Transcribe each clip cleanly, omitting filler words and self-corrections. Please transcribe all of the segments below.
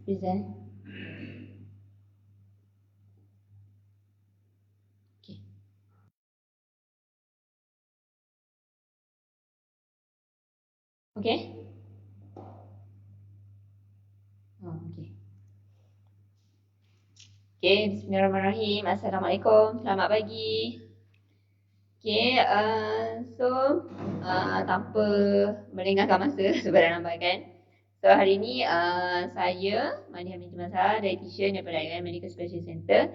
Rizal. Okay. Okay. Oh, okay. Okay, bismillahirrahmanirrahim. Assalamualaikum. Selamat pagi. Okay, tanpa melengahkan masa sebab dah lambat kan. So, hari ni saya, Mani Hamid Masa, dietitian daripada IAIM Medical Specialist Center,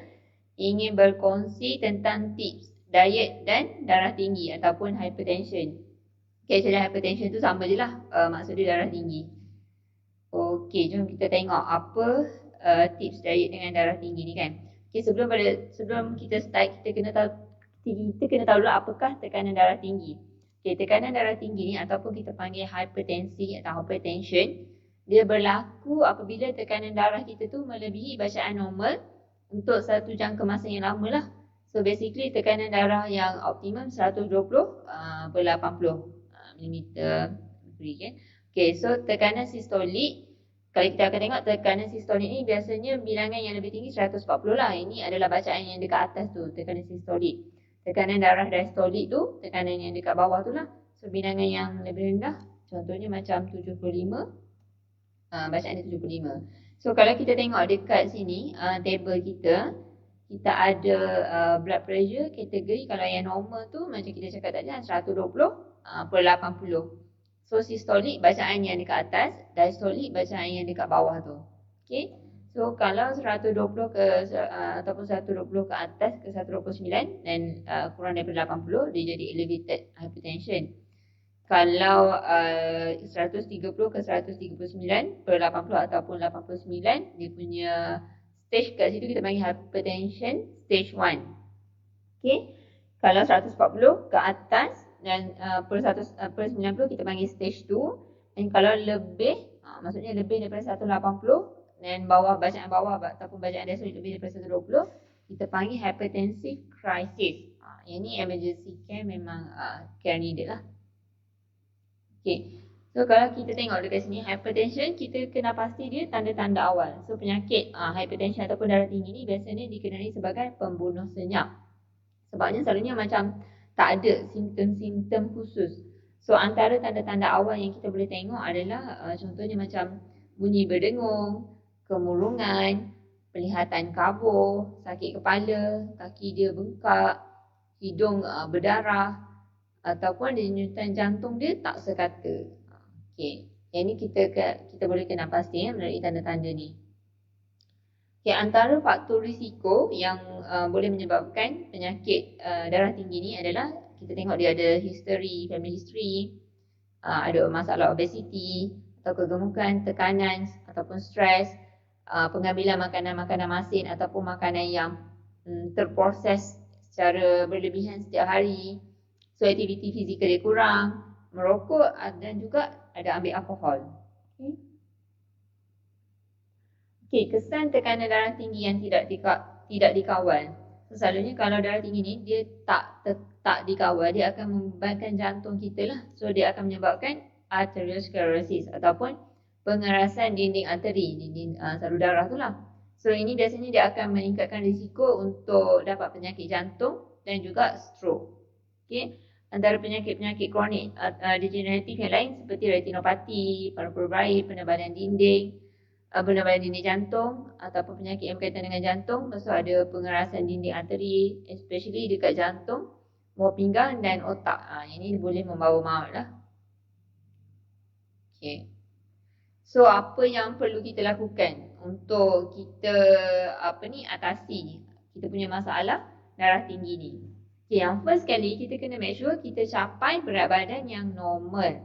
ingin berkongsi tentang tips diet dan darah tinggi ataupun hypertension. Okay, actually hypertension tu sama je lah, maksud dia darah tinggi. Okay, jom kita tengok apa tips diet dengan darah tinggi ni kan. Okay, sebelum kita start, kita kena tahu dulu apakah tekanan darah tinggi. Okay, tekanan darah tinggi ni ataupun kita panggil hypertensi atau hypertension, dia berlaku apabila tekanan darah kita tu melebihi bacaan normal untuk satu jangka masa yang lama lah. So basically tekanan darah yang optimum 120 per 80 mm mercury kan. Okay, so tekanan sistolik, kalau kita akan tengok tekanan sistolik ni biasanya bilangan yang lebih tinggi 140 lah. Ini adalah bacaan yang dekat atas tu, tekanan sistolik. Tekanan darah diastolik tu, tekanan yang dekat bawah tu lah. So bilangan yang lebih rendah, contohnya macam 75, bacaan dia 75. So kalau kita tengok dekat sini, table kita ada blood pressure kategori, kalau yang normal tu macam kita cakap tadi 120 per 80. So sistolik bacaan yang dekat atas, diastolik bacaan yang dekat bawah tu. Okay. So kalau 120 ke ataupun 120 ke atas ke 129 dan kurang daripada 80, dia jadi elevated hypertension. Kalau 130 ke 139 per 80 ataupun 89, dia punya stage kat situ kita panggil hypertension stage 1. Okay. Kalau 140 ke atas dan per 90 kita panggil stage 2. Dan kalau lebih, maksudnya lebih daripada 180 dan bacaan bawah ataupun bacaan diastolik lebih daripada 120, kita panggil hypertensive crisis. Yang ni emergency care, memang care needed lah. Okay. So kalau kita tengok dekat sini, hypertension, kita kena pasti dia tanda-tanda awal. So penyakit hypertension ataupun darah tinggi ni biasanya dikenali sebagai pembunuh senyap. Sebabnya selalunya macam tak ada simptom-simptom khusus. So antara tanda-tanda awal yang kita boleh tengok adalah contohnya macam bunyi berdengung, kemurungan, penglihatan kabur, sakit kepala, kaki dia bengkak, hidung berdarah, ataupun denyutan jantung dia tak sekata. Okay. Yang ni kita boleh kena pasti melalui tanda-tanda ni. Okay, antara faktor risiko yang boleh menyebabkan penyakit darah tinggi ni adalah kita tengok dia ada history, family history, ada masalah obesity atau kegemukan, tekanan ataupun stres, pengambilan makanan-makanan masin ataupun makanan yang terproses secara berlebihan setiap hari. So aktiviti fizikal dia kurang, merokok dan juga ada ambil alkohol. Okay. Okay, kesan tekanan darah tinggi yang tidak dikawal. So, selalunya kalau darah tinggi ni dia tak dikawal, dia akan membebankan jantung kita lah. So dia akan menyebabkan arteriosclerosis ataupun pengerasan dinding arteri, dinding saluran darah tu lah. So ini biasanya dia akan meningkatkan risiko untuk dapat penyakit jantung dan juga stroke. Okay. Antara penyakit-penyakit kronik degeneratif yang lain seperti retinopati, paru-paru bayi, penebalan dinding jantung ataupun penyakit yang berkaitan dengan jantung. Lepas tu ada pengerasan dinding arteri, especially dekat jantung, buah pinggang dan otak. Ini boleh membawa maut lah. Okay. So apa yang perlu kita lakukan untuk kita atasi kita punya masalah darah tinggi ni? Okay, yang first kali kita kena make sure kita capai berat badan yang normal.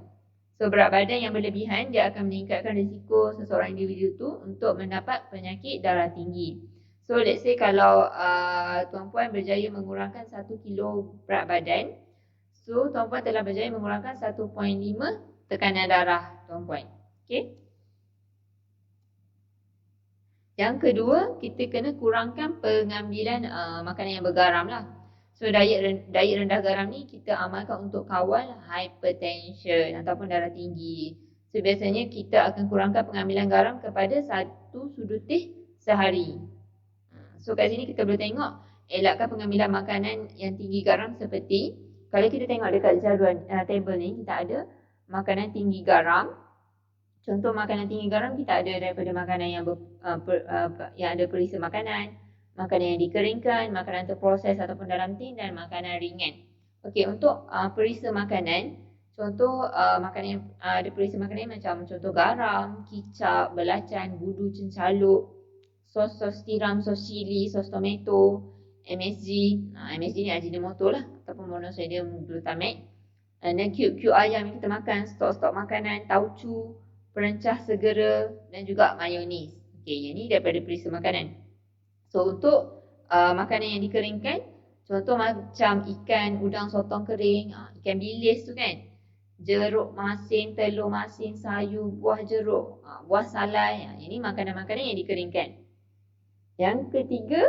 So berat badan yang berlebihan dia akan meningkatkan risiko seseorang individu tu untuk mendapat penyakit darah tinggi. So let's say kalau tuan-puan berjaya mengurangkan 1 kilo berat badan, so tuan-puan telah berjaya mengurangkan 1.5 tekanan darah tuan-puan. Okay. Yang kedua, kita kena kurangkan pengambilan makanan yang bergaram lah. So diet rendah garam ni kita amalkan untuk kawal hypertension ataupun darah tinggi. So biasanya kita akan kurangkan pengambilan garam kepada 1 sudu teh sehari. So kat sini kita boleh tengok elakkan pengambilan makanan yang tinggi garam seperti kalau kita tengok dekat jadual table ni kita ada makanan tinggi garam. Contoh makanan tinggi garam kita ada daripada makanan yang yang ada perisa makanan, makanan yang dikeringkan, makanan terproses ataupun dalam tin dan makanan ringan. Okey, untuk perisa makanan, contoh makanan yang ada perisa makanan macam contoh garam, kicap, belacan, budu cencaluk, sos tiram, sos cili, sos tomato, MSG, MSG ni Ajinomoto lah ataupun monosodium glutamate. Dan cube ayam yang kita makan, stok-stok makanan, tauco, perencah segera dan juga mayonis. Okey, yang ni daripada perisa makanan. So untuk makanan yang dikeringkan, contoh macam ikan udang sotong kering, ikan bilis tu kan, jeruk masin, telur masin, sayur, buah jeruk, buah salai. Yang ni makanan-makanan yang dikeringkan. Yang ketiga,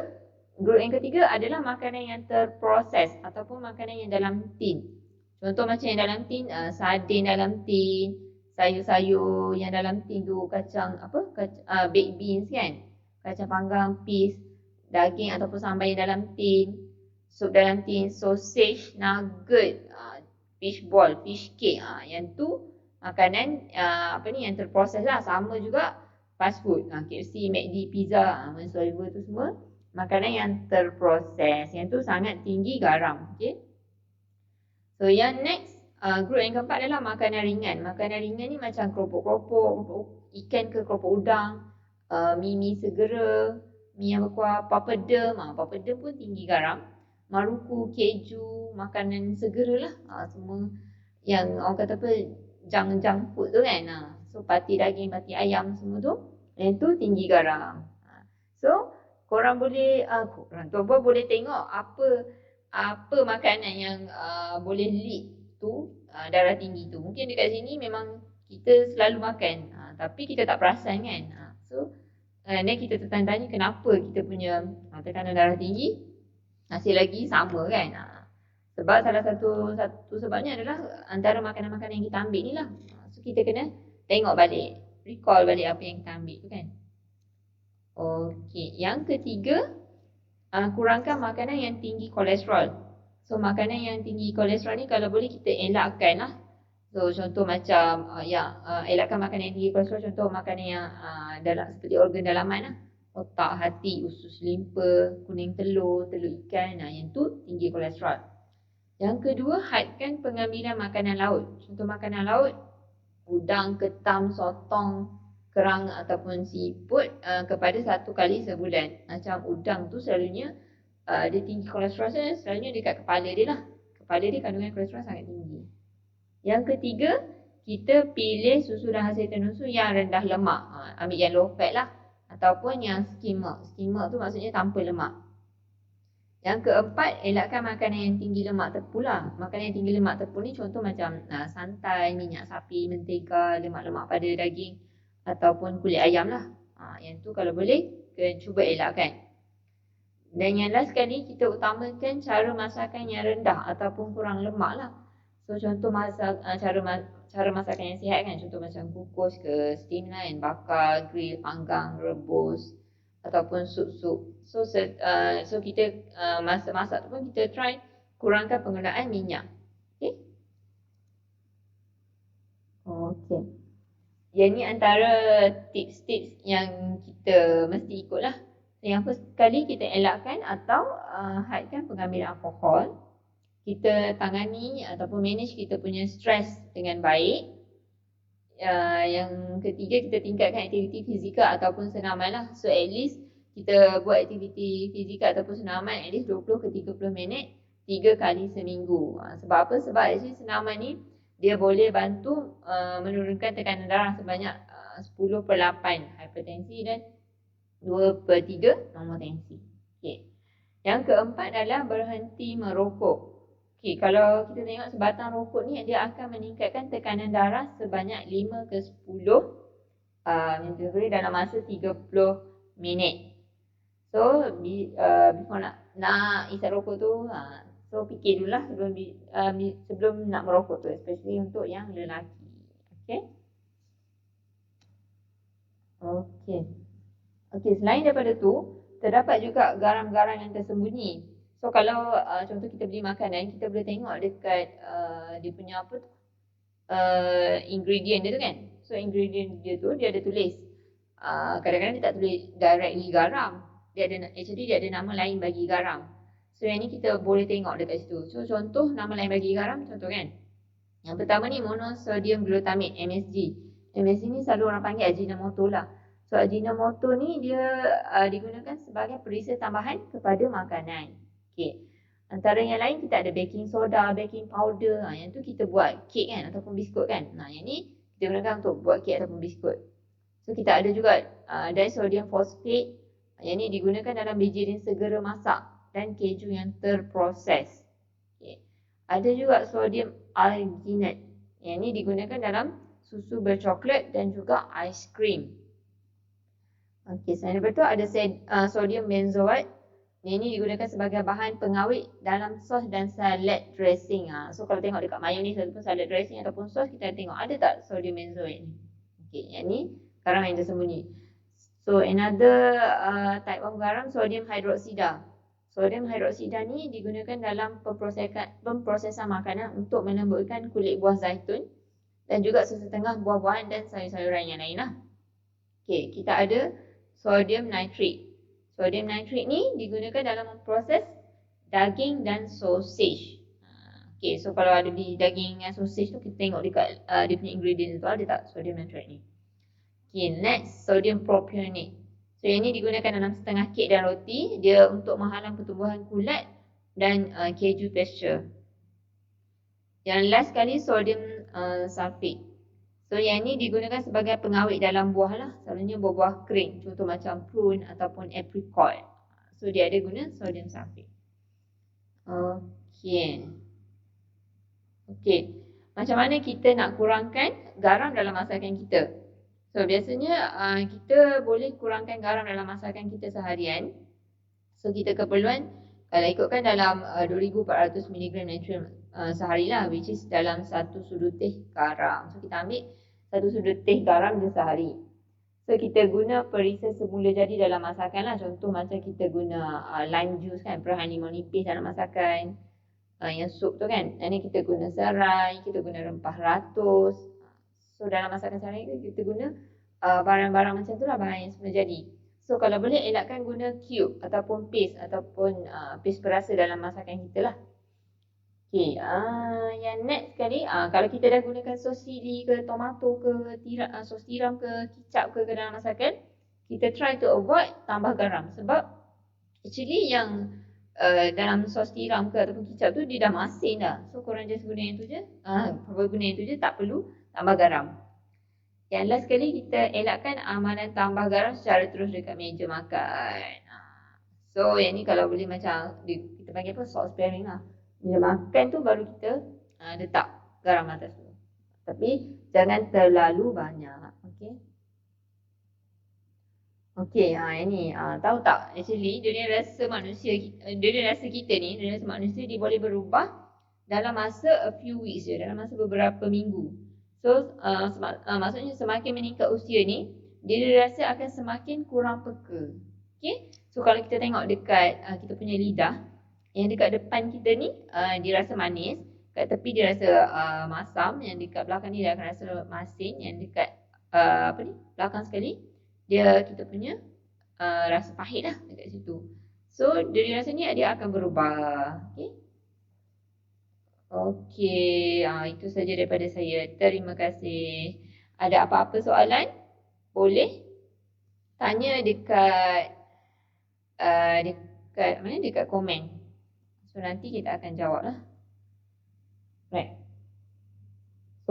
grup yang ketiga adalah makanan yang terproses ataupun makanan yang dalam tin. Contoh macam yang dalam tin, sardin dalam tin, sayur-sayur yang dalam tin tu, kacang baked beans kan, kacang panggang, peas, daging ataupun sambal yang dalam tin, sup dalam tin, sausage, nugget, fish ball, fish cake, yang tu makanan yang terproses lah. Sama juga fast food, KFC, McD, pizza, Subway tu semua makanan yang terproses, yang tu sangat tinggi garam. Okay. So yang next, group yang keempat adalah makanan ringan. Makanan ringan ni macam keropok-keropok ikan ke keropok udang, mi segera, mi yang berkuah, papadum. Papadum pun tinggi garam. Maruku, keju, makanan segera lah. Semua yang orang kata apa, junk food tu kan. So pati daging, pati ayam semua tu, yang tu tinggi garam. So korang boleh tuan-puan boleh tengok apa makanan yang boleh lead tu darah tinggi tu. Mungkin dekat sini memang kita selalu makan, tapi kita tak perasan kan. So dan kita tertanya-tanya kenapa kita punya tekanan darah tinggi masih lagi sama kan. Sebab salah satu sebabnya adalah antara makanan-makanan yang kita ambil ni lah. So kita kena tengok balik, recall balik apa yang kita ambil tu kan. Okey, yang ketiga, kurangkan makanan yang tinggi kolesterol. So makanan yang tinggi kolesterol ni kalau boleh kita elakkan lah. So contoh macam elakkan makanan yang tinggi kolesterol. Contoh makanan yang seperti organ dalaman lah, otak, hati, usus limpa, kuning telur ikan, yang tu tinggi kolesterol. Yang kedua, hadkan pengambilan makanan laut. Contoh makanan laut, udang, ketam, sotong, kerang ataupun seafood kepada 1 kali sebulan. Macam udang tu selalunya dia tinggi kolesterol, selalunya dekat kepala dia lah. Kepala dia kandungan kolesterol sangat tinggi. Yang ketiga, kita pilih susu dan hasil tenun susu yang rendah lemak. Ambil yang low fat lah. Ataupun yang skim milk. Skim milk tu maksudnya tanpa lemak. Yang keempat, elakkan makanan yang tinggi lemak tepung lah. Makanan yang tinggi lemak tepung ni contoh macam santan, minyak sapi, mentega, lemak-lemak pada daging ataupun kulit ayam lah. Yang tu kalau boleh, cuba elakkan. Dan yang last sekali, kita utamakan cara masakan yang rendah ataupun kurang lemak lah. So contoh cara masakan yang sihat kan, contoh macam kukus ke, steam line, bakar, grill, panggang, rebus ataupun sup-sup. So kita masak tu pun kita try kurangkan penggunaan minyak. Okay. Yang ni antara tips-tips yang kita mesti ikut lah. Yang first kali kita elakkan atau hadkan pengambilan alkohol. Kita tangani ataupun manage kita punya stres dengan baik. Yang ketiga, kita tingkatkan aktiviti fizikal ataupun senaman lah. So at least kita buat aktiviti fizikal ataupun senaman at least 20 ke 30 minit 3 kali seminggu. Sebab apa? Sebab actually senaman ni dia boleh bantu menurunkan tekanan darah sebanyak 10/8 hipertensi dan 2/3 normal tensi. Okay. Yang keempat adalah berhenti merokok. Okay, kalau kita tengok sebatang rokok ni dia akan meningkatkan tekanan darah sebanyak 5 ke 10 dalam masa 30 minit. So before nak isap rokok tu, so fikir dulu lah sebelum nak merokok tu, especially untuk yang lelaki. Okay. Okey. Okey, selain daripada tu, terdapat juga garam-garam yang tersembunyi. So kalau contoh kita beli makanan, kita boleh tengok dekat dia punya apa tu? Ingredient dia tu kan. So ingredient dia tu dia ada tulis. Kadang-kadang dia tak tulis directly garam. Dia ada nama lain bagi garam. So yang ni kita boleh tengok dekat situ. So contoh nama lain bagi garam, contoh kan. Yang pertama ni monosodium glutamate, MSG. MSG ni selalu orang panggil Ajinomoto lah. So Ajinomoto ni dia digunakan sebagai perisa tambahan kepada makanan. Okay. Antara yang lain kita ada baking soda, baking powder. Yang tu kita buat kek kan ataupun biskut kan. Yang ni kita gunakan untuk buat kek ataupun biskut. So kita ada juga disodium phosphate. Yang ni digunakan dalam bijirin segera masak dan keju yang terproses. Okay. Ada juga sodium alginate. Yang ni digunakan dalam susu bercoklat dan juga aiskrim. Okey, selain daripada tu ada sodium benzoate. Yang ni digunakan sebagai bahan pengawet dalam sos dan salad dressing. So kalau tengok dekat mayonnaise ataupun salad dressing ataupun sos, kita tengok ada tak sodium benzoate ni. Okey, yang ni garam yang tersembunyi. So another type of garam, sodium hydroxide. Sodium hydroksida ni digunakan dalam pemprosesan makanan untuk melembutkan kulit buah zaitun dan juga sesetengah buah-buahan dan sayur-sayuran yang lain lah. Okay, kita ada sodium nitrate. Sodium nitrate ni digunakan dalam memproses daging dan sausage. Okay, so kalau ada di daging dan sausage tu, kita tengok dekat dia punya ingredient tu ada tak sodium nitrate ni. Okay, next, sodium propionate. So yang ni digunakan dalam setengah kek dan roti. Dia untuk menghalang pertumbuhan kulat dan keju pasture. Yang last sekali sodium sulfate. So yang ni digunakan sebagai pengawet dalam buah lah. Selalunya buah-buah kering. Contoh macam prune ataupun apricot. So dia ada guna sodium sulfate. Okay. Okay. Macam mana kita nak kurangkan garam dalam masakan kita? So biasanya kita boleh kurangkan garam dalam masakan kita seharian. So kita keperluan kalau ikutkan dalam 2400 mg natrium sehari lah, which is dalam 1 sudu teh garam. So kita ambil 1 sudu teh garam je sehari. So kita guna perisa semula jadi dalam masakan lah. Contoh macam kita guna lime juice kan, perahan limau nipis dalam masakan. Yang sup tu kan. Dan ni kita guna serai, kita guna rempah ratus. So dalam masakan sehari kita guna barang-barang macam tu lah, bahan yang semula jadi. So kalau boleh elakkan guna cube ataupun paste ataupun paste perasa dalam masakan kita lah. Okay, yang next sekali, kalau kita dah gunakan sos chili ke tomato ke sos tiram ke kicap ke dalam masakan, kita try to avoid tambah garam. Sebab actually yang dalam sos tiram ke ataupun kicap tu dia dah masin dah. So korang just guna yang tu je, guna yang tu je, tak perlu tambah garam. Yang last sekali kita elakkan amalan tambah garam secara terus dekat meja makan. So yang ni kalau boleh macam kita panggil apa, salt sparing lah. Bila makan tu baru kita letak garam atas tu. Tapi jangan terlalu banyak. Okay. Okay, yang ni tahu tak actually dunia rasa manusia, dunia rasa kita ni, dunia rasa manusia dia boleh berubah dalam masa a few weeks je, dalam masa beberapa minggu. So maksudnya semakin meningkat usia ni, dia rasa akan semakin kurang peka. Okay, so kalau kita tengok dekat kita punya lidah, yang dekat depan kita ni dia rasa manis, kat tepi dia rasa masam, yang dekat belakang ni dia akan rasa masin, yang dekat belakang sekali dia kita punya rasa pahit lah dekat situ. So dari rasa ni dia akan berubah. Okay. Okey, itu saja daripada saya. Terima kasih. Ada apa-apa soalan? Boleh tanya dekat dekat mana? Dekat komen. So nanti kita akan jawab lah. Right.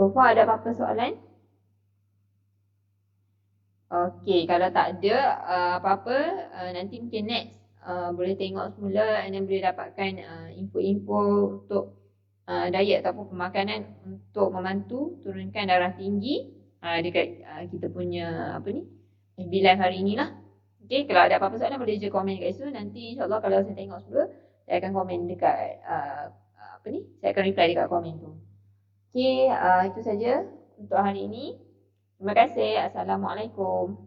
So far ada apa-apa soalan? Okey, kalau tak ada apa-apa, nanti mungkin next boleh tengok semula dan boleh dapatkan info-info untuk diet ataupun pemakanan untuk membantu turunkan darah tinggi dekat kita punya apa ni FB Live hari ni lah. Okay, kalau ada apa-apa soalan boleh je komen kat situ. Nanti insyaAllah kalau saya tengok semua, saya akan komen dekat apa ni, saya akan reply dekat komen tu. Okay, itu saja untuk hari ini. Terima kasih. Assalamualaikum.